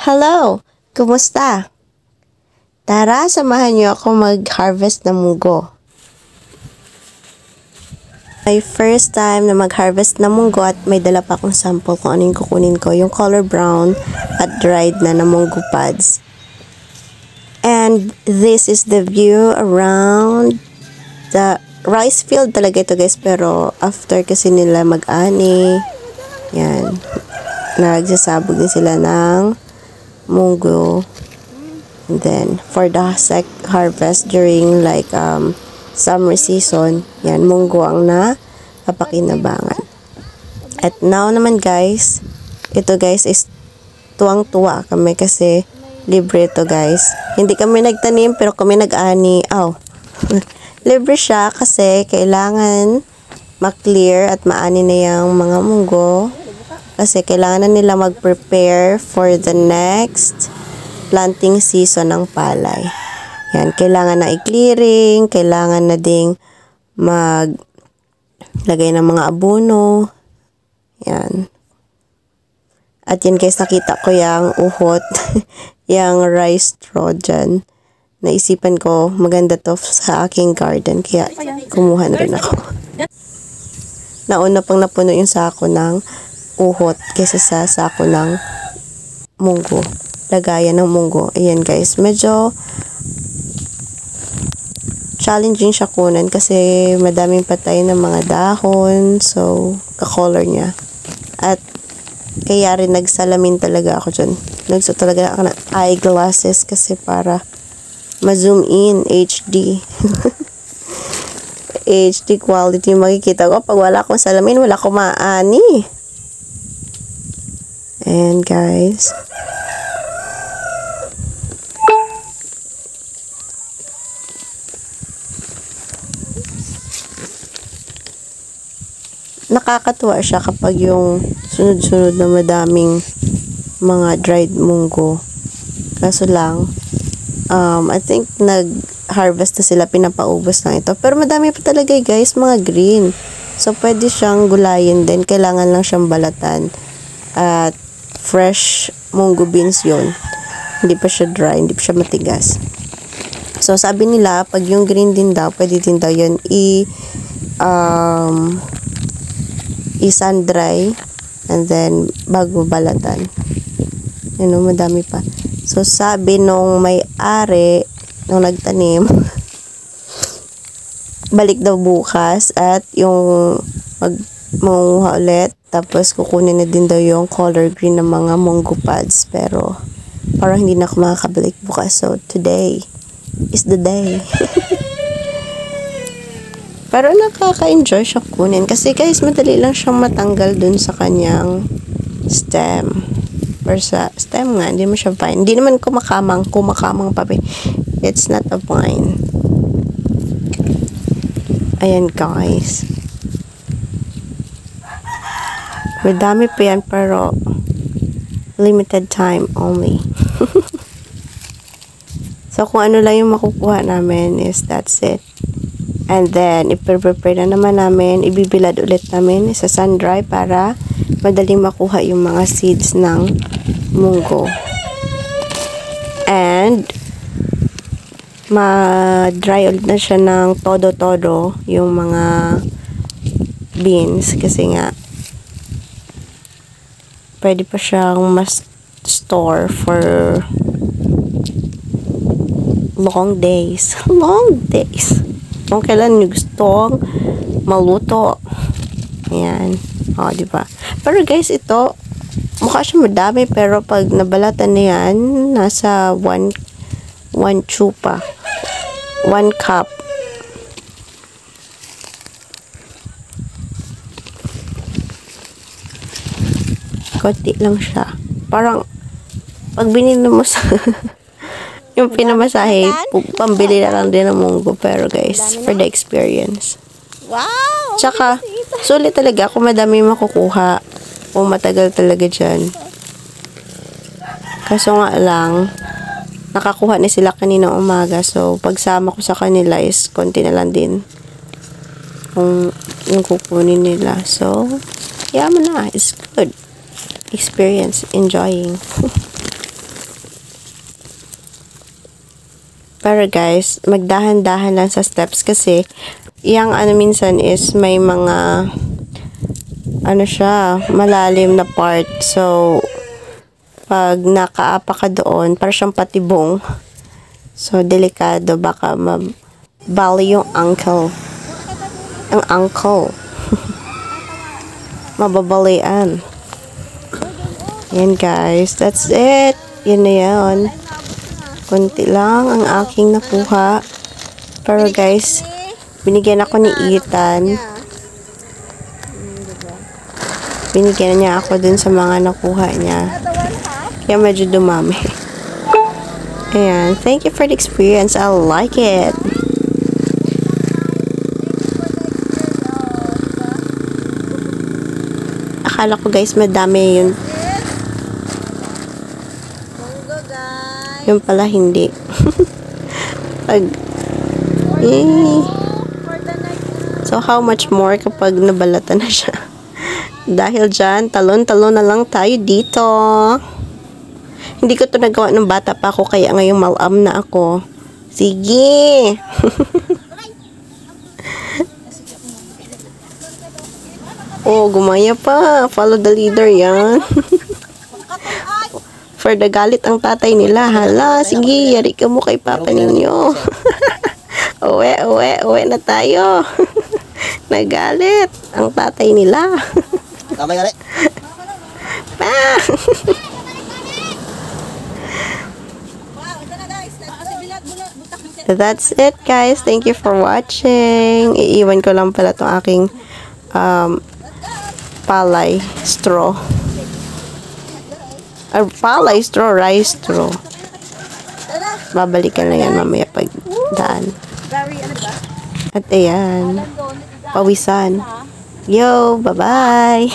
Hello! Kumusta? Tara, samahan niyo ako mag-harvest ng munggo. My first time na mag-harvest ng munggo at may dala pa akong sample kung ano yung kukunin ko. Yung color brown at dried na munggo pods. And this is the view around the rice field talaga ito guys. Pero after kasi nila mag-ani, yan, nagsasabog din sila ng munggo. And then for the harvest during like summer season, yan, munggo ang napapakinabangan. At now naman guys, ito guys is tuwang-tuwa kami kasi libre ito guys. Hindi kami nagtanim pero kami nag-ani. Libre siya kasi kailangan ma-clear at maani na yung mga munggo. Kasi kailangan na nila mag-prepare for the next planting season ng palay. Yan, kailangan na i-clearing, kailangan na ding maglagay ng mga abono. Yan. At yan guys, nakita ko yung uhot, yung rice straw dyan. Naisipan ko, maganda to sa aking garden, kaya kumuha na rin ako. Nauna pang napuno yung sako ng uhot kaysa sa sako ng munggo. Lagayan ng munggo. Ayan guys, medyo challenging siya kunan kasi madaming patay ng mga dahon. So, ka-color niya. At kaya rin nagsalamin talaga ako dyan. Nagsuot talaga ako ng eyeglasses kasi para ma-zoom in HD. HD quality yung makikita ko. Pag wala akong salamin, wala akong maani. And guys, nakakatuwa siya kapag yung sunod-sunod na madaming mga dried munggo. Kaso lang, I think nag-harvest na sila, pinapaubos lang ito. Pero madami pa talaga guys, mga green. So, pwede siyang gulayin din. Kailangan lang siyang balatan. At fresh munggo beans yun. Hindi pa siya dry, hindi pa siya matigas. So, sabi nila, pag yung green din daw, pwede din daw yun i-sun dry and then bago balatan. Ano, madami pa. So, sabi nung may-ari, nung nagtanim, balik daw bukas at yung mangunguha ulit. Tapos, kukunin na din daw yung color green ng mga munggo pods. Pero, parang hindi na ako makakabalik bukas. So, today is the day. Pero nakaka-enjoy siya kunin. Kasi guys, madali lang siyang matanggal dun sa kanyang stem. Or sa stem nga, hindi mo siya vine. Hindi naman kumakamang pa. It's not a vine. Ayan guys. Madami pa yan pero limited time only. So kung ano lang yung makukuha namin is that's it. And then, i-prepare na naman namin, ibibilad ulit namin sa sun dry para madaling makuha yung mga seeds ng munggo. And, ma-dry ulit na siya ng todo-todo yung mga beans kasi nga pwede pa siyang mas store for long days. Long days. Kung kailan nyo gustong maluto. Ayan. O, diba? Pero guys, ito, mukha siya madami, pero pag nabalatan na yan, nasa 1 chupa. 1 cup. Konti lang siya. Parang, pag binili mo sa yung pinamasahe, pambili na lang din ng munggo. Pero guys, for the experience. Wow! Tsaka, sulit talaga kung madami makukuha. Kung matagal talaga dyan. Kaso nga lang, nakakuha na sila kanina umaga. So, pagsama ko sa kanila is konti na lang din. Kung yung kukunin nila. So, yeah mo na. It's good. Experience. Enjoying. Pero guys, magdahan-dahan lang sa steps kasi yung ano minsan is may mga ano siya, malalim na part. So, pag nakaapa ka doon, para siyang patibong. So, delikado. Baka mabali yung ankle. Ang ankle. Mababalian. Yan guys. That's it. Yan na yan. Kunti lang ang aking nakuha. Pero guys, binigyan ako ni Ethan. Binigyan niya ako dun sa mga nakuha niya. Kaya medyo dumami. Ayan. Thank you for the experience. I like it. Akala ko guys madami yun. Yung pala hindi. Pag So how much more kapag nabalatan na siya? Dahil dyan, talon-talon na lang tayo dito. Hindi ko to nagawa ng bata pa ako kaya ngayong malam na ako. Sige. Oh, gumaya pa. Follow the leader yan. For the galit ang tatay nila. Hala, sige, yari ka mo kay papa ninyo. Uwe na tayo. Nagalit ang tatay nila. Kamay gari. Pa. That's it guys. Thank you for watching. Iiwan ko lang pala itong aking palay straw. Palay straw, rice straw. Babalikan na yan mamaya pag daan. At ayan. Pawisan. Yo, bye-bye.